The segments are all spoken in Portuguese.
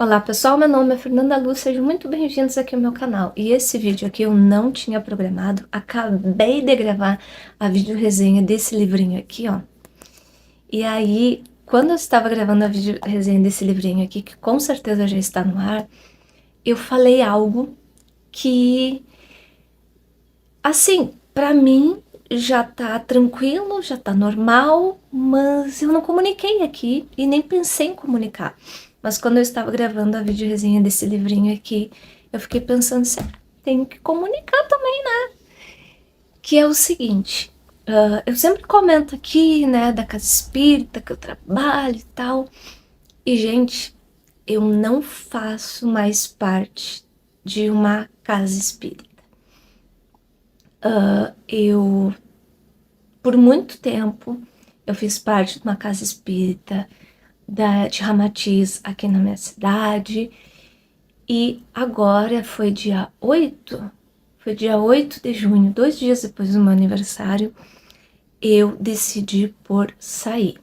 Olá pessoal, meu nome é Fernanda Luz, sejam muito bem-vindos aqui ao meu canal. E esse vídeo aqui eu não tinha programado, acabei de gravar a vídeo resenha desse livrinho aqui, ó. E aí, quando eu estava gravando a vídeo resenha desse livrinho aqui, que com certeza já está no ar, eu falei algo que, assim, pra mim já tá tranquilo, já tá normal, mas eu não comuniquei aqui e nem pensei em comunicar. Mas quando eu estava gravando a vídeo resenha desse livrinho aqui, eu fiquei pensando assim, tenho que comunicar também, né? Que é o seguinte, eu sempre comento aqui, né, da casa espírita, que eu trabalho e tal. E, gente, eu não faço mais parte de uma casa espírita. Por muito tempo, eu fiz parte de uma casa espírita de Ramatiz aqui na minha cidade. E agora foi dia 8 de junho, 2 dias depois do meu aniversário, eu decidi por sair.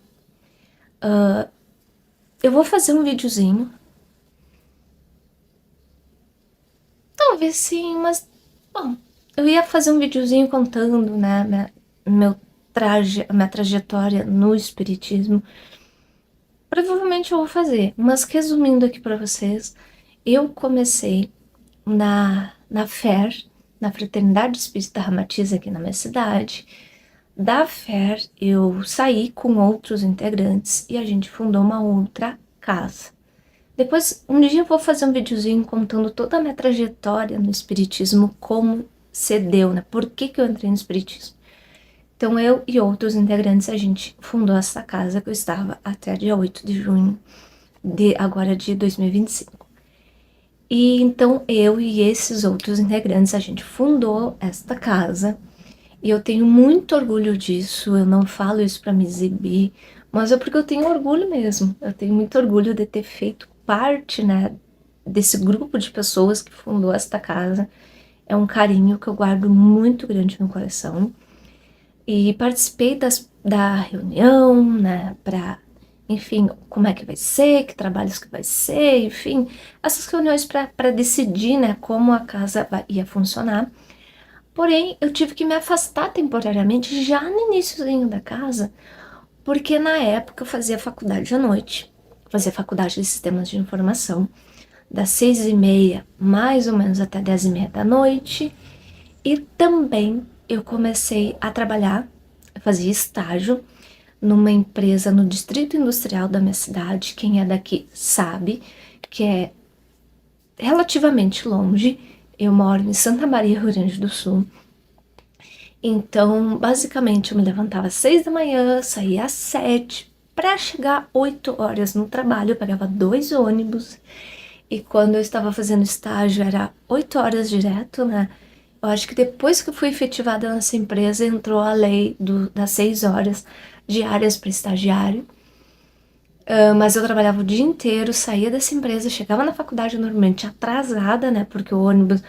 Eu vou fazer um videozinho. Talvez sim, mas, bom, eu ia fazer um videozinho contando, né, minha trajetória no espiritismo. Provavelmente eu vou fazer, mas resumindo aqui para vocês, eu comecei na FER, na Fraternidade Espírita Ramatiz aqui na minha cidade. Da FER eu saí com outros integrantes e a gente fundou uma outra casa. Depois, um dia eu vou fazer um videozinho contando toda a minha trajetória no espiritismo, como se deu, né? Por que eu entrei no espiritismo. Então eu e outros integrantes, a gente fundou essa casa que eu estava até dia 8 de junho agora de 2025. E então eu e esses outros integrantes, a gente fundou esta casa. E eu tenho muito orgulho disso, eu não falo isso para me exibir, mas é porque eu tenho orgulho mesmo. Eu tenho muito orgulho de ter feito parte, né, desse grupo de pessoas que fundou esta casa. É um carinho que eu guardo muito grande no coração. E participei da reunião, né, para, enfim, como é que vai ser, que trabalhos que vai ser, enfim, essas reuniões para decidir, né, como a casa ia funcionar. Porém, eu tive que me afastar temporariamente já no iniciozinho da casa, porque na época eu fazia faculdade à noite, fazia faculdade de sistemas de informação, das 6h30 mais ou menos até 10h30 da noite, e também eu comecei a trabalhar, eu fazia estágio numa empresa no distrito industrial da minha cidade. Quem é daqui sabe que é relativamente longe. Eu moro em Santa Maria, Rio Grande do Sul. Então, basicamente, eu me levantava às 6 da manhã, saía às 7, para chegar 8 horas no trabalho. Eu pegava 2 ônibus, e quando eu estava fazendo estágio era 8 horas direto, né? Eu acho que depois que eu fui efetivada nessa empresa, entrou a lei das 6 horas diárias para estagiário. Mas eu trabalhava o dia inteiro, saía dessa empresa, chegava na faculdade normalmente atrasada, né? Porque o ônibus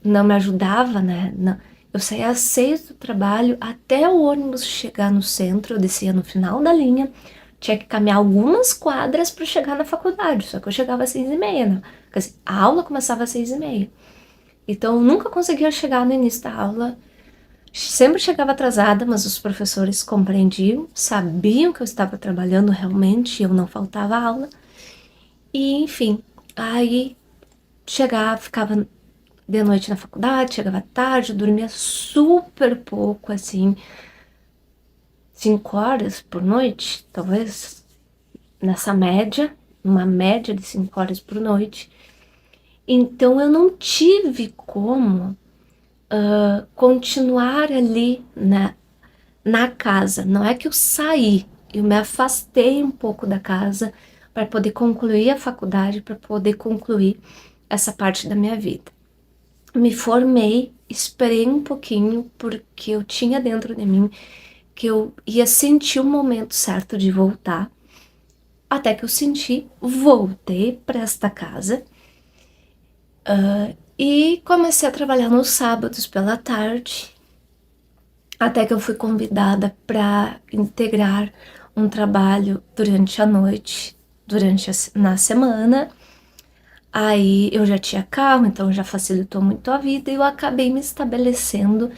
não me ajudava, né? Não. Eu saía às 6 do trabalho, até o ônibus chegar no centro, eu descia no final da linha, tinha que caminhar algumas quadras para chegar na faculdade, só que eu chegava às 6h30, né? Quer dizer, a aula começava às 6h30. Então eu nunca conseguia chegar no início da aula. Sempre chegava atrasada, mas os professores compreendiam, sabiam que eu estava trabalhando realmente, eu não faltava aula. E, enfim, aí chegava, ficava de noite na faculdade, chegava tarde, dormia super pouco, assim, 5 horas por noite, talvez, nessa média, uma média de 5 horas por noite. Então eu não tive como continuar ali na casa. Não é que eu saí, eu me afastei um pouco da casa para poder concluir a faculdade, para poder concluir essa parte da minha vida. Me formei, esperei um pouquinho, porque eu tinha dentro de mim que eu ia sentir o momento certo de voltar. Até que eu senti, voltei para esta casa. E comecei a trabalhar nos sábados pela tarde, até que eu fui convidada para integrar um trabalho durante a noite, na semana. Aí eu já tinha carro, então já facilitou muito a vida e eu acabei me estabelecendo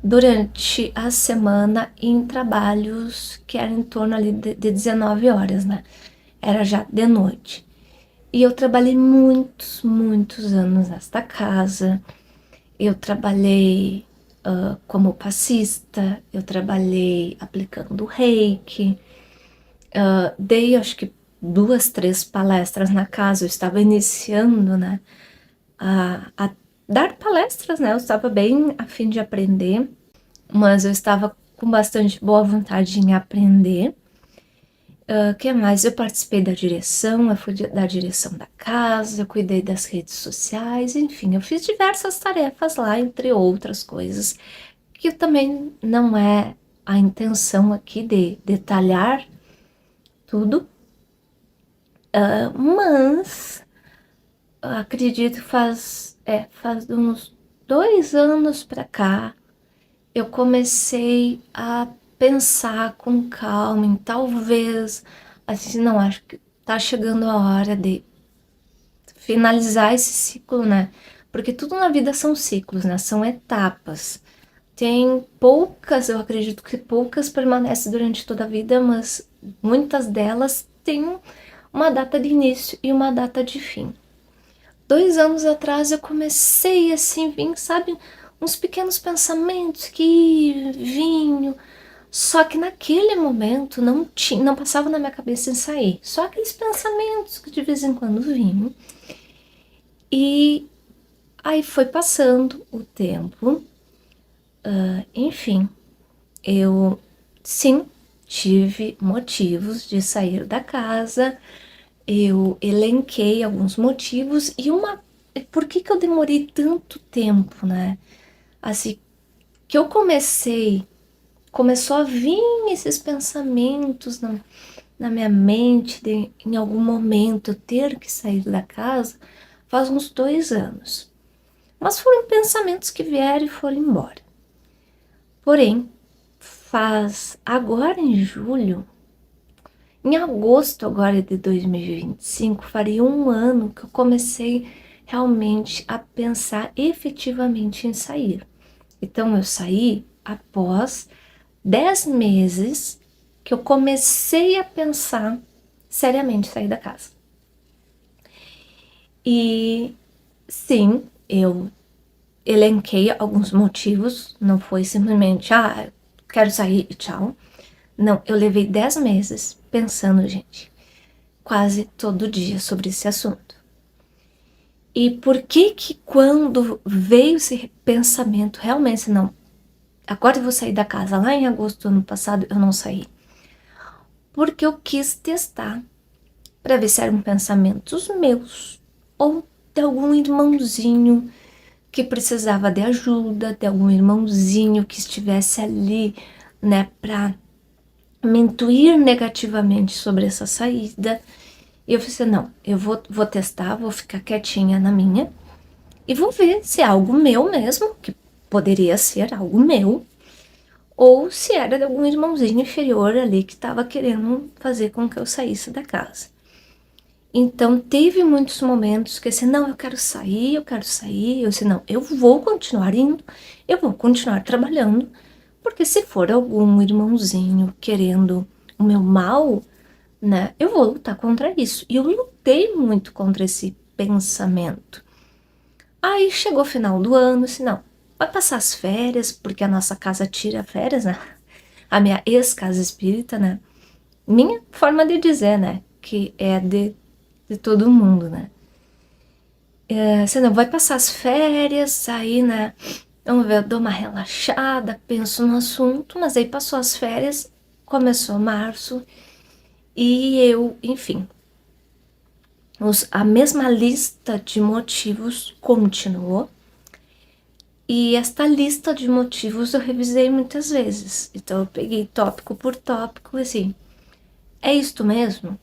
durante a semana em trabalhos que eram em torno ali de 19 horas, né? Era já de noite. E eu trabalhei muitos, muitos anos nesta casa. Eu trabalhei como passista, eu trabalhei aplicando reiki, dei acho que 2, 3 palestras na casa. Eu estava iniciando, né, a dar palestras, né? Eu estava bem a fim de aprender, mas eu estava com bastante boa vontade em aprender. Que mais? Eu participei da direção, eu fui da direção da casa, eu cuidei das redes sociais, enfim, eu fiz diversas tarefas lá, entre outras coisas, que também não é a intenção aqui de detalhar tudo, mas acredito que faz uns 2 anos pra cá, eu comecei a pensar com calma em talvez, assim, não, acho que tá chegando a hora de finalizar esse ciclo, né? Porque tudo na vida são ciclos, né? São etapas. Tem poucas, eu acredito que poucas permanecem durante toda a vida, mas muitas delas têm uma data de início e uma data de fim. 2 anos atrás eu comecei assim, vim, sabe, uns pequenos pensamentos que vinham, só que naquele momento não passava na minha cabeça em sair. Só aqueles pensamentos que de vez em quando vinham. E aí foi passando o tempo, enfim, eu sim tive motivos de sair da casa, eu elenquei alguns motivos e por que que eu demorei tanto tempo, né? Assim, que eu começou a vir esses pensamentos na minha mente de em algum momento eu ter que sair da casa, faz uns 2 anos. Mas foram pensamentos que vieram e foram embora. Porém, faz agora em julho, em agosto agora de 2025, faria 1 ano que eu comecei realmente a pensar efetivamente em sair. Então eu saí após 10 meses que eu comecei a pensar seriamente em sair da casa. E sim, eu elenquei alguns motivos, não foi simplesmente, quero sair e tchau. Não, eu levei 10 meses pensando, gente, quase todo dia sobre esse assunto. E por que que quando veio esse pensamento, realmente não, agora eu vou sair da casa, lá em agosto do ano passado eu não saí. Porque eu quis testar para ver se eram pensamentos meus ou de algum irmãozinho que precisava de ajuda, de algum irmãozinho que estivesse ali, né, para me intuir negativamente sobre essa saída. E eu pensei, não, eu vou testar, vou ficar quietinha na minha e vou ver se é algo meu mesmo, que poderia ser algo meu, ou se era de algum irmãozinho inferior ali que estava querendo fazer com que eu saísse da casa. Então, teve muitos momentos que assim, não, eu quero sair, eu quero sair. Eu disse, não, eu vou continuar indo, eu vou continuar trabalhando, porque se for algum irmãozinho querendo o meu mal, né, eu vou lutar contra isso. E eu lutei muito contra esse pensamento. Aí chegou o final do ano, assim, não, vai passar as férias, porque a nossa casa tira férias, né? A minha ex-casa espírita, né? Minha forma de dizer, né? Que é de todo mundo, né? Você não vai passar as férias, aí, né? Vamos ver, eu dou uma relaxada, penso no assunto, mas aí passou as férias, começou março, e eu, enfim, a mesma lista de motivos continuou. E esta lista de motivos eu revisei muitas vezes. Então eu peguei tópico por tópico, assim, é isto mesmo?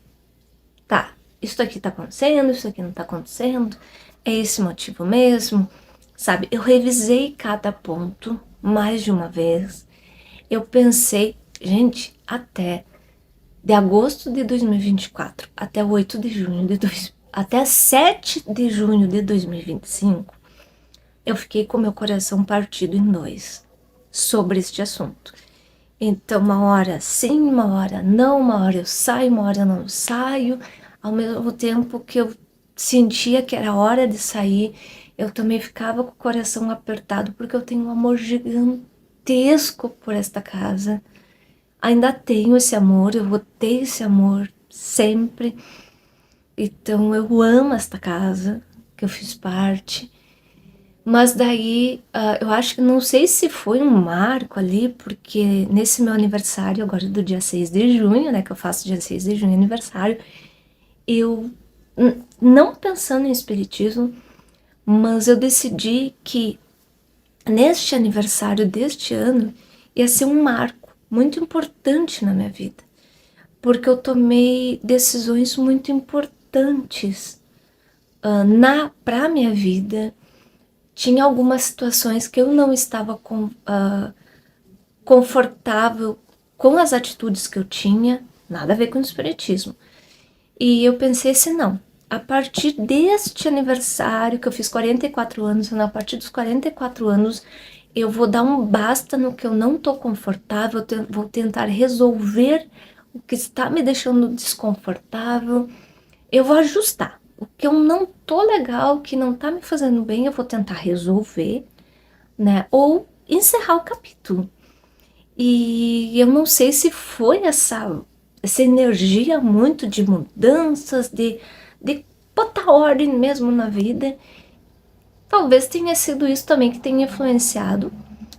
Tá, isso aqui tá acontecendo, isso aqui não tá acontecendo, é esse motivo mesmo, sabe? Eu revisei cada ponto mais de uma vez. Eu pensei, gente, até de agosto de 2024 até 8 de junho de até 7 de junho de 2025, eu fiquei com meu coração partido em dois sobre este assunto. Então, uma hora sim, uma hora não, uma hora eu saio, uma hora eu não saio. Ao mesmo tempo que eu sentia que era hora de sair, eu também ficava com o coração apertado, porque eu tenho um amor gigantesco por esta casa. Ainda tenho esse amor, eu vou ter esse amor sempre. Então, eu amo esta casa, que eu fiz parte. Mas daí, eu acho que não sei se foi um marco ali, porque nesse meu aniversário, agora do dia 6 de junho, né, que eu faço dia 6 de junho aniversário, eu, não pensando em espiritismo, mas eu decidi que neste aniversário deste ano ia ser um marco muito importante na minha vida, porque eu tomei decisões muito importantes para a minha vida. Tinha algumas situações que eu não estava confortável com as atitudes que eu tinha, nada a ver com o espiritismo. E eu pensei assim, não, a partir deste aniversário, que eu fiz 44 anos, a partir dos 44 anos, eu vou dar um basta no que eu não estou confortável, vou tentar resolver o que está me deixando desconfortável, eu vou ajustar. O que eu não tô legal, o que não tá me fazendo bem, eu vou tentar resolver, né? Ou encerrar o capítulo. E eu não sei se foi essa energia muito de mudanças, de botar ordem mesmo na vida. Talvez tenha sido isso também que tenha influenciado,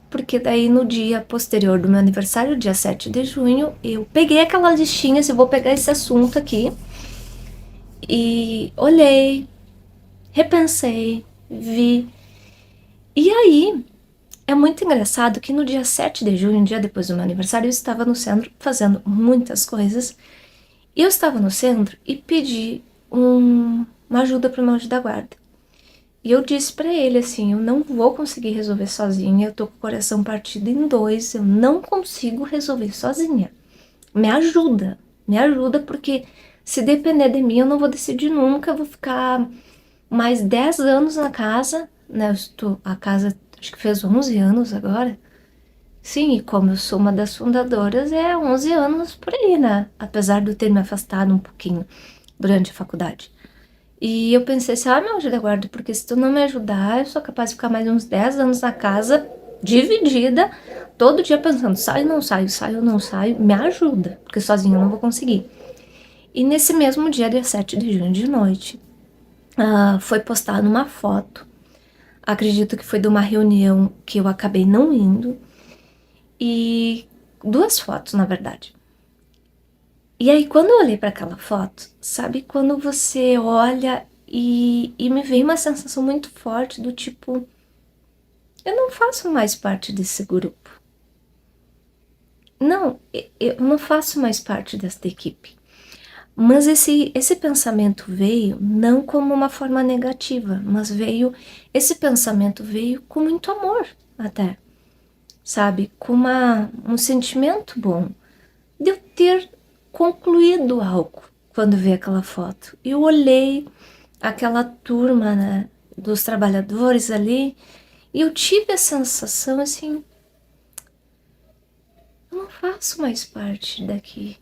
porque daí no dia posterior do meu aniversário, dia 7 de junho, eu peguei aquela listinha, se vou pegar esse assunto aqui, e olhei, repensei, vi. E aí, é muito engraçado que no dia 7 de junho, um dia depois do meu aniversário, eu estava no centro fazendo muitas coisas. E eu estava no centro e pedi uma ajuda para o meu anjo da guarda. E eu disse para ele assim, eu não vou conseguir resolver sozinha, eu tô com o coração partido em dois, eu não consigo resolver sozinha. Me ajuda porque se depender de mim eu não vou decidir nunca, eu vou ficar mais 10 anos na casa, né? A casa acho que fez 11 anos agora. Sim, e como eu sou uma das fundadoras, é 11 anos por aí, né? Apesar de eu ter me afastado um pouquinho durante a faculdade. E eu pensei assim, meu anjo da guarda, porque se tu não me ajudar, eu sou capaz de ficar mais uns 10 anos na casa, dividida, todo dia pensando, saio, não saio, saio, não saio, me ajuda, porque sozinha eu não vou conseguir. E nesse mesmo dia, dia 7 de junho de noite, foi postada uma foto, acredito que foi de uma reunião que eu acabei não indo, e duas fotos, na verdade. E aí, quando eu olhei para aquela foto, sabe quando você olha e me veio uma sensação muito forte do tipo, eu não faço mais parte desse grupo. Não, eu não faço mais parte desta equipe. Mas esse pensamento veio não como uma forma negativa, mas esse pensamento veio com muito amor até, sabe? Com um sentimento bom de eu ter concluído algo quando vi aquela foto. Eu olhei aquela turma, né, dos trabalhadores ali e eu tive a sensação assim, eu não faço mais parte daqui,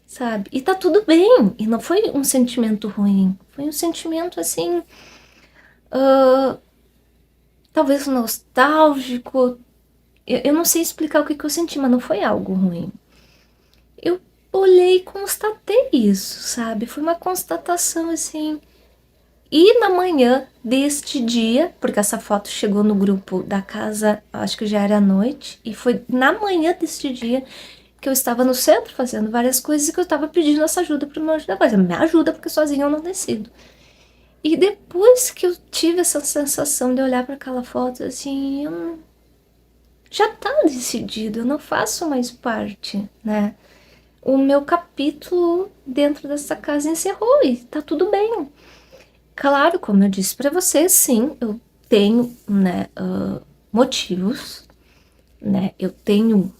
sabe? E tá tudo bem, e não foi um sentimento ruim, foi um sentimento assim, talvez nostálgico, eu não sei explicar o que eu senti, mas não foi algo ruim. Eu olhei e constatei isso, sabe? Foi uma constatação assim. E na manhã deste dia, porque essa foto chegou no grupo da casa, acho que já era noite, e foi na manhã deste dia que eu estava no centro fazendo várias coisas e que eu estava pedindo essa ajuda para o meu anjo da guarda. Me ajuda, porque sozinha eu não decido. E depois que eu tive essa sensação de olhar para aquela foto, assim, já tá decidido, eu não faço mais parte, né? O meu capítulo dentro dessa casa encerrou e tá tudo bem. Claro, como eu disse para você, sim, eu tenho, né, motivos, né? Eu tenho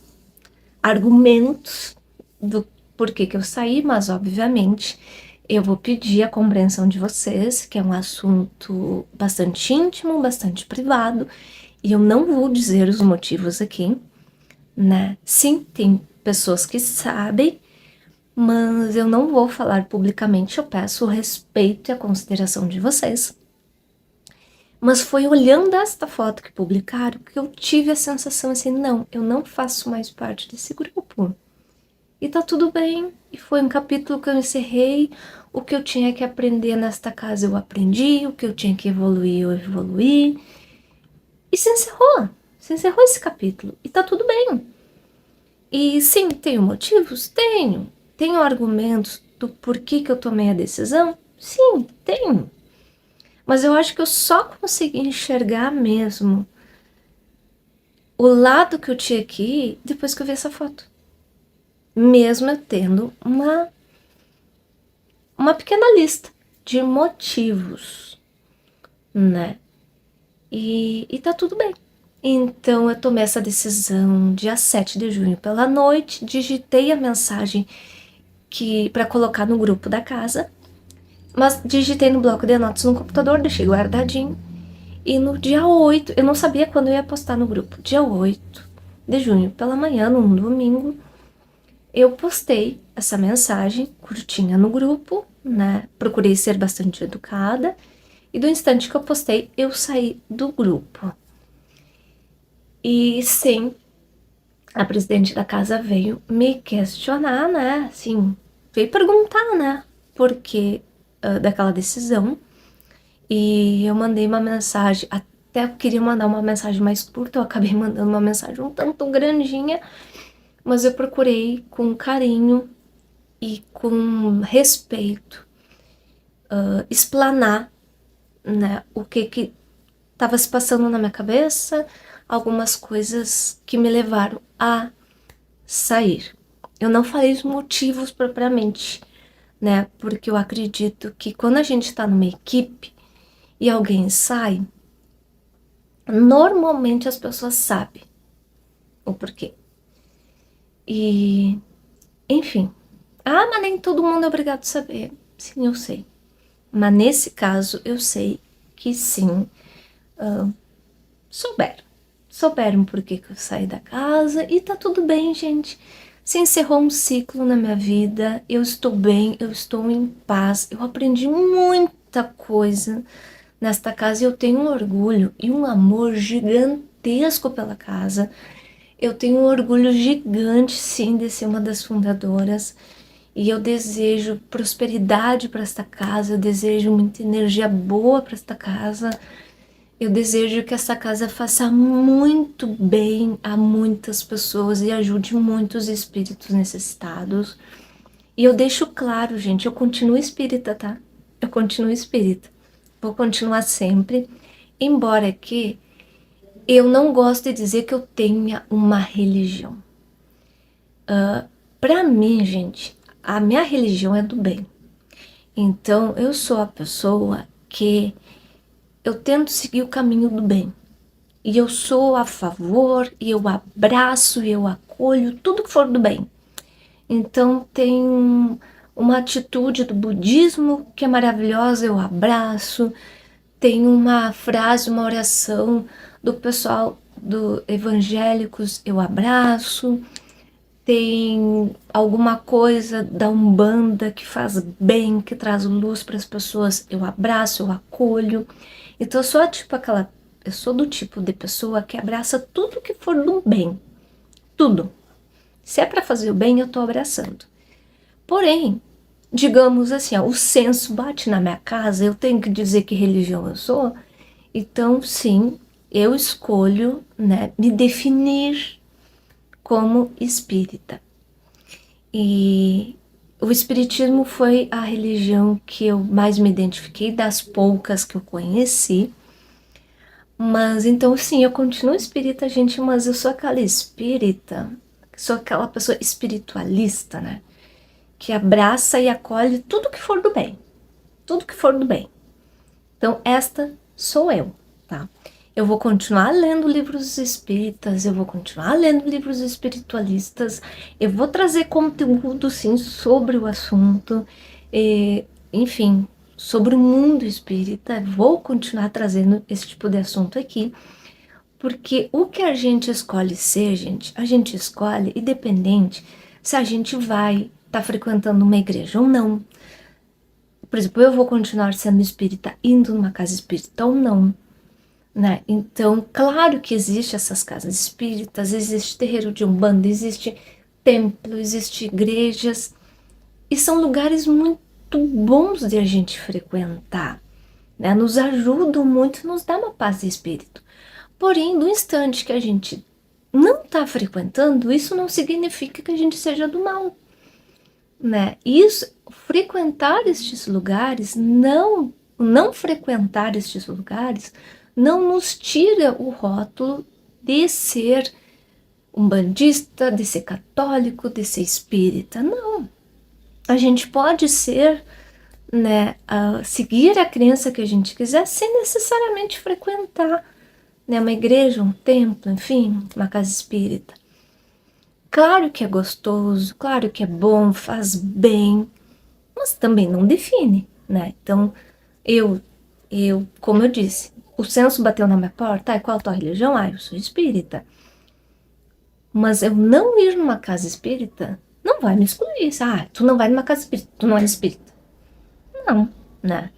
argumentos do porquê que eu saí, mas obviamente Eu vou pedir a compreensão de vocês, que é um assunto bastante íntimo, bastante privado, e eu não vou dizer os motivos aqui, né? Sim, tem pessoas que sabem, mas eu não vou falar publicamente, eu peço o respeito e a consideração de vocês. Mas foi olhando esta foto que publicaram que eu tive a sensação assim, não, eu não faço mais parte desse grupo. E tá tudo bem, e foi um capítulo que eu encerrei, o que eu tinha que aprender nesta casa eu aprendi, o que eu tinha que evoluir eu evoluí, e se encerrou esse capítulo, e tá tudo bem. E sim, tenho motivos? Tenho argumentos do porquê que eu tomei a decisão? Sim, tenho. Mas eu acho que eu só consegui enxergar mesmo o lado que eu tinha que ir depois que eu vi essa foto. Mesmo eu tendo uma pequena lista de motivos, né? E tá tudo bem. Então eu tomei essa decisão dia 7 de junho pela noite, digitei a mensagem que para colocar no grupo da casa, mas digitei no bloco de notas no computador, deixei guardadinho. E no dia 8, eu não sabia quando eu ia postar no grupo, dia 8 de junho, pela manhã, num domingo, eu postei essa mensagem curtinha no grupo, né? Procurei ser bastante educada. E do instante que eu postei, eu saí do grupo. E sim, a presidente da casa veio me questionar, né? Assim, veio perguntar, né? Por que daquela decisão. E eu mandei uma mensagem, até eu queria mandar uma mensagem mais curta, eu acabei mandando uma mensagem um tanto grandinha, mas eu procurei com carinho e com respeito explanar, né, o que estava se passando na minha cabeça, algumas coisas que me levaram a sair. Eu não falei os motivos propriamente, né, porque eu acredito que quando a gente está numa equipe e alguém sai, normalmente as pessoas sabem o porquê. E, enfim. Ah, mas nem todo mundo é obrigado a saber. Sim, eu sei. Mas nesse caso, eu sei que sim, souberam. Souberam por que eu saí da casa e tá tudo bem, gente. Se encerrou um ciclo na minha vida, eu estou bem, eu estou em paz, eu aprendi muita coisa nesta casa e eu tenho um orgulho e um amor gigantesco pela casa. Eu tenho um orgulho gigante, sim, de ser uma das fundadoras. E eu desejo prosperidade para esta casa, eu desejo muita energia boa para esta casa. Eu desejo que essa casa faça muito bem a muitas pessoas e ajude muitos espíritos necessitados. E eu deixo claro, gente, eu continuo espírita, tá? Eu continuo espírita. Vou continuar sempre, embora que eu não gosto de dizer que eu tenha uma religião. Para mim, gente, a minha religião é do bem. Então, eu sou a pessoa que eu tento seguir o caminho do bem. E eu sou a favor, e eu abraço, e eu acolho tudo que for do bem. Então, tem uma atitude do budismo que é maravilhosa, eu abraço. Tem uma frase, uma oração do pessoal do evangélicos, eu abraço. Tem alguma coisa da Umbanda que faz bem, que traz luz para as pessoas, eu abraço, eu acolho. Então eu sou do tipo de pessoa que abraça tudo que for do bem, tudo. Se é para fazer o bem, eu tô abraçando. Porém, digamos assim, ó, o senso bate na minha casa, eu tenho que dizer que religião eu sou, então sim, eu escolho, né, me definir como espírita. E o espiritismo foi a religião que eu mais me identifiquei, das poucas que eu conheci. Mas então sim, eu continuo espírita, gente, mas eu sou aquela espírita, sou aquela pessoa espiritualista, né? Que abraça e acolhe tudo que for do bem. Tudo que for do bem. Então esta sou eu, tá? Eu vou continuar lendo livros espíritas, eu vou continuar lendo livros espiritualistas, eu vou trazer conteúdo sim sobre o assunto. enfim, sobre o mundo espírita. Vou continuar trazendo esse tipo de assunto aqui, porque o que a gente escolhe ser, gente, a gente escolhe independente se a gente vai estar frequentando uma igreja ou não. Por exemplo, eu vou continuar sendo espírita indo numa casa espírita ou não, né? Então, claro que existe essas casas espíritas, existe terreiro de umbanda, existe templo, existe igrejas, e são lugares muito bons de a gente frequentar, né? Nos ajudam muito, nos dá uma paz de espírito. Porém, no instante que a gente não está frequentando, isso não significa que a gente seja do mal, né? Isso, frequentar estes lugares, não frequentar estes lugares, não nos tira o rótulo de ser umbandista, de ser católico, de ser espírita. Não. A gente pode ser, né, seguir a crença que a gente quiser sem necessariamente frequentar, né, uma igreja, um templo, enfim, uma casa espírita. Claro que é gostoso, claro que é bom, faz bem, mas também não define, né? Então, eu, como eu disse, o censo bateu na minha porta, qual a tua religião? Eu sou espírita. Mas eu não ir numa casa espírita não vai me excluir. Tu não vai numa casa espírita, tu não é espírita. Não, né?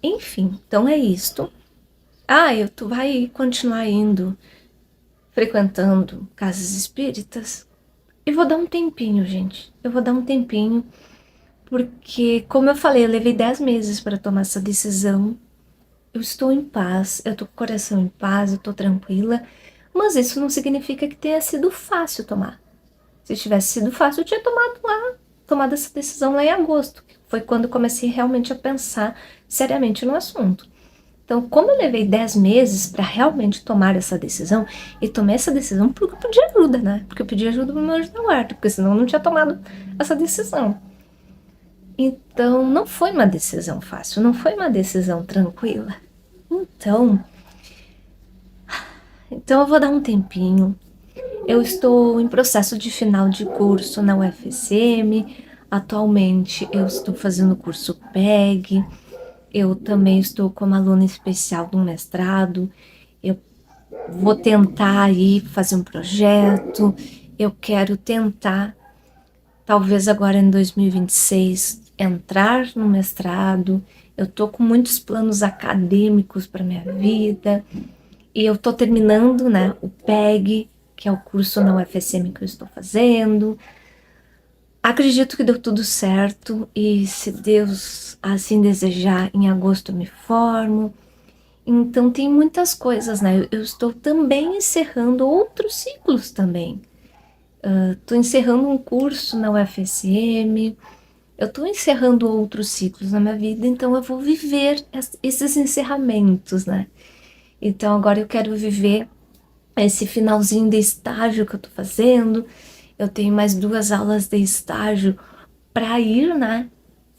Enfim, então é isto. Tu vai continuar indo, frequentando casas espíritas? Eu vou dar um tempinho, gente. Eu vou dar um tempinho, porque, como eu falei, eu levei 10 meses para tomar essa decisão. Eu estou em paz, eu tô com o coração em paz, eu tô tranquila, mas isso não significa que tenha sido fácil tomar. Se tivesse sido fácil, eu tinha tomado essa decisão lá em agosto, que foi quando comecei realmente a pensar seriamente no assunto. Então, como eu levei 10 meses para realmente tomar essa decisão, e tomei essa decisão porque eu pedi ajuda, né? Porque eu pedi ajuda pro meu anjo da guarda, porque senão eu não tinha tomado essa decisão. Então, não foi uma decisão fácil, não foi uma decisão tranquila. Então eu vou dar um tempinho. Eu estou em processo de final de curso na UFSM. Atualmente eu estou fazendo o curso PEG. Eu também estou como aluna especial do mestrado. Eu vou tentar aí fazer um projeto. Eu quero tentar, talvez agora em 2026, entrar no mestrado. Eu tô com muitos planos acadêmicos para minha vida. E eu tô terminando, né, o PEG, que é o curso na UFSM que eu estou fazendo. Acredito que deu tudo certo e, se Deus assim desejar, em agosto eu me formo. Então tem muitas coisas, né? Eu estou também encerrando outros ciclos também. Estou encerrando um curso na UFSM. Eu estou encerrando outros ciclos na minha vida, então eu vou viver esses encerramentos, né? Então agora eu quero viver esse finalzinho de estágio que eu tô fazendo. Eu tenho mais 2 aulas de estágio para ir, né?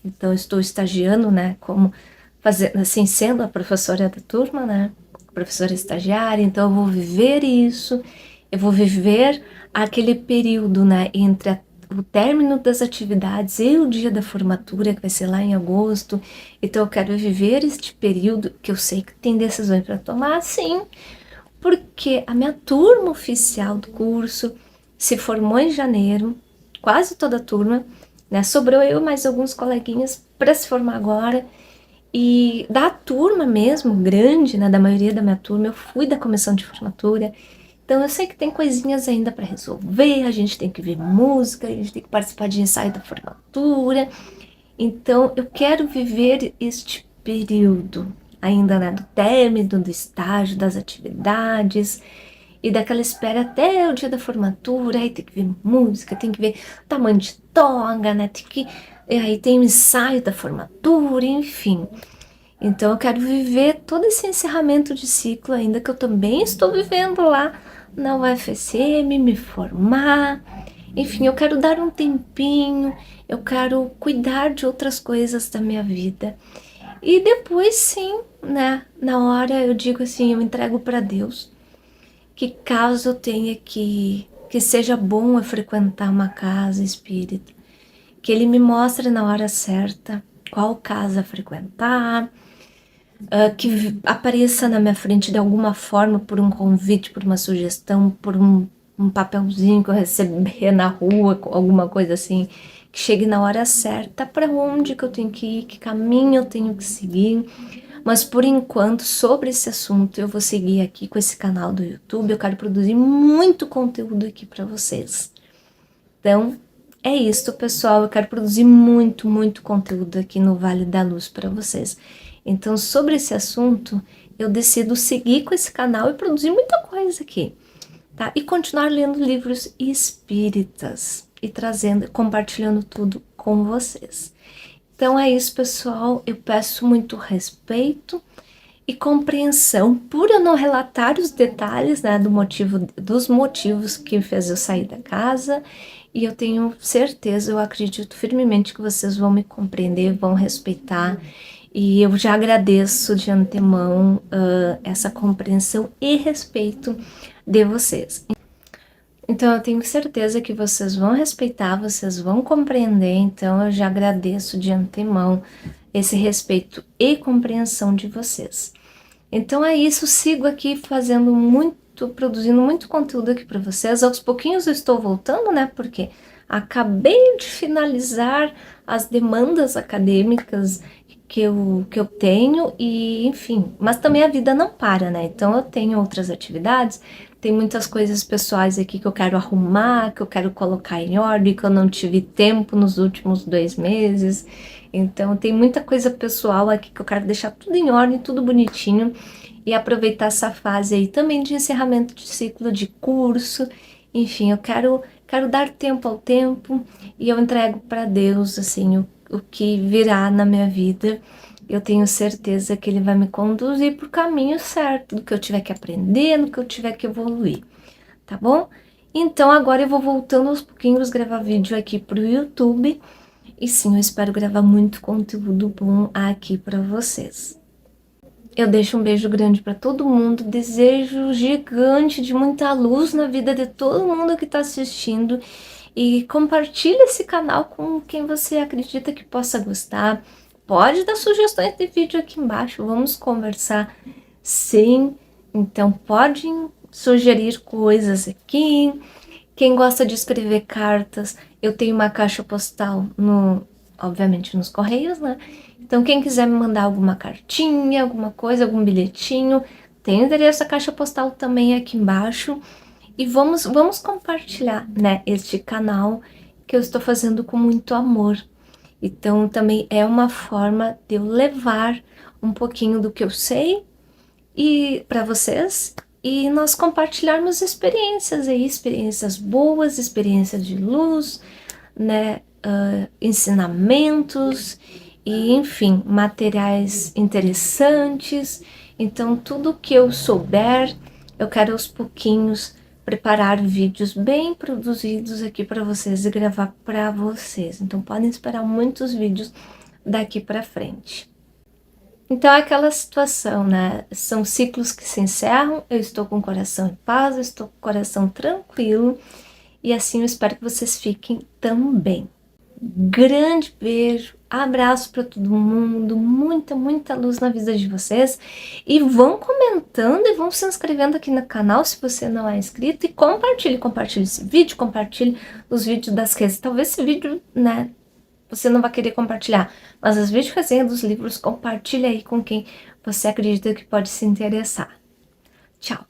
Então eu estou estagiando, né? Como fazendo assim, sendo a professora da turma, né? Professora estagiária. Então eu vou viver isso. Eu vou viver aquele período, né? Entre o término das atividades e o dia da formatura, que vai ser lá em agosto. Então eu quero viver este período, que eu sei que tem decisões para tomar, sim, porque a minha turma oficial do curso se formou em janeiro, quase toda a turma, né? Sobrou eu e mais alguns coleguinhas para se formar agora. E da turma mesmo, grande, né, da maioria da minha turma, eu fui da comissão de formatura. Então eu sei que tem coisinhas ainda para resolver, a gente tem que ver música, a gente tem que participar de ensaio da formatura. Então eu quero viver este período ainda, né, do término do estágio, das atividades e daquela espera até o dia da formatura. Aí tem que ver música, tem que ver tamanho de toga, né, aí tem o ensaio da formatura, enfim. Então eu quero viver todo esse encerramento de ciclo ainda, que eu também estou vivendo lá na UFSM, me formar. Enfim, eu quero dar um tempinho, eu quero cuidar de outras coisas da minha vida. E depois sim, né, na hora eu digo assim, eu entrego para Deus, que caso eu tenha que seja bom eu frequentar uma casa espírita, que Ele me mostre na hora certa, qual casa frequentar, que apareça na minha frente de alguma forma por um convite, por uma sugestão, por um papelzinho que eu receber na rua, alguma coisa assim, que chegue na hora certa, para onde que eu tenho que ir, que caminho eu tenho que seguir. Mas por enquanto, sobre esse assunto, eu vou seguir aqui com esse canal do YouTube. Eu quero produzir muito conteúdo aqui para vocês. Então, é isso, pessoal. Eu quero produzir muito, muito conteúdo aqui no Vale da Luz para vocês. Então, sobre esse assunto, eu decido seguir com esse canal e produzir muita coisa aqui, tá? E continuar lendo livros espíritas e trazendo, compartilhando tudo com vocês. Então é isso, pessoal. Eu peço muito respeito e compreensão por eu não relatar os detalhes, né, dos motivos que fez eu sair da casa. E eu tenho certeza, eu acredito firmemente que vocês vão me compreender, vão respeitar. E eu já agradeço de antemão essa compreensão e respeito de vocês. Então eu tenho certeza que vocês vão respeitar, vocês vão compreender, então eu já agradeço de antemão esse respeito e compreensão de vocês. Então é isso, sigo aqui fazendo muito, produzindo muito conteúdo aqui para vocês. Aos pouquinhos eu estou voltando, né? Porque acabei de finalizar as demandas acadêmicas que eu tenho e, enfim, mas também a vida não para, né? Então eu tenho outras atividades, tem muitas coisas pessoais aqui que eu quero arrumar, que eu quero colocar em ordem, que eu não tive tempo nos últimos 2 meses. Então tem muita coisa pessoal aqui que eu quero deixar tudo em ordem, tudo bonitinho e aproveitar essa fase aí também de encerramento de ciclo de curso. Enfim, eu quero dar tempo ao tempo e eu entrego para Deus assim o que virá na minha vida. Eu tenho certeza que Ele vai me conduzir para o caminho certo, do que eu tiver que aprender, do que eu tiver que evoluir, tá bom? Então agora eu vou voltando aos pouquinhos gravar vídeo aqui pro YouTube. E sim, eu espero gravar muito conteúdo bom aqui para vocês. Eu deixo um beijo grande para todo mundo, desejo gigante de muita luz na vida de todo mundo que está assistindo. E compartilhe esse canal com quem você acredita que possa gostar. Pode dar sugestões de vídeo aqui embaixo, vamos conversar sim. Então podem sugerir coisas aqui. Quem gosta de escrever cartas, eu tenho uma caixa postal, obviamente nos correios, né? Então quem quiser me mandar alguma cartinha, alguma coisa, algum bilhetinho, tem o endereço da caixa postal também aqui embaixo. E vamos compartilhar, né, este canal que eu estou fazendo com muito amor. Então também é uma forma de eu levar um pouquinho do que eu sei e para vocês e nós compartilharmos experiências aí, experiências boas, experiências de luz, né, ensinamentos e enfim, materiais interessantes. Então tudo que eu souber, eu quero aos pouquinhos preparar vídeos bem produzidos aqui para vocês e gravar para vocês. Então podem esperar muitos vídeos daqui para frente. Então é aquela situação, né? São ciclos que se encerram, eu estou com o coração em paz, eu estou com o coração tranquilo e assim eu espero que vocês fiquem também. Grande beijo, abraço para todo mundo, muita, muita luz na vida de vocês e vão comentando e vão se inscrevendo aqui no canal se você não é inscrito e compartilhe esse vídeo, compartilhe os vídeos das redes. Talvez esse vídeo, né, você não vai querer compartilhar, mas as vídeos resenha dos livros, compartilhe aí com quem você acredita que pode se interessar. Tchau!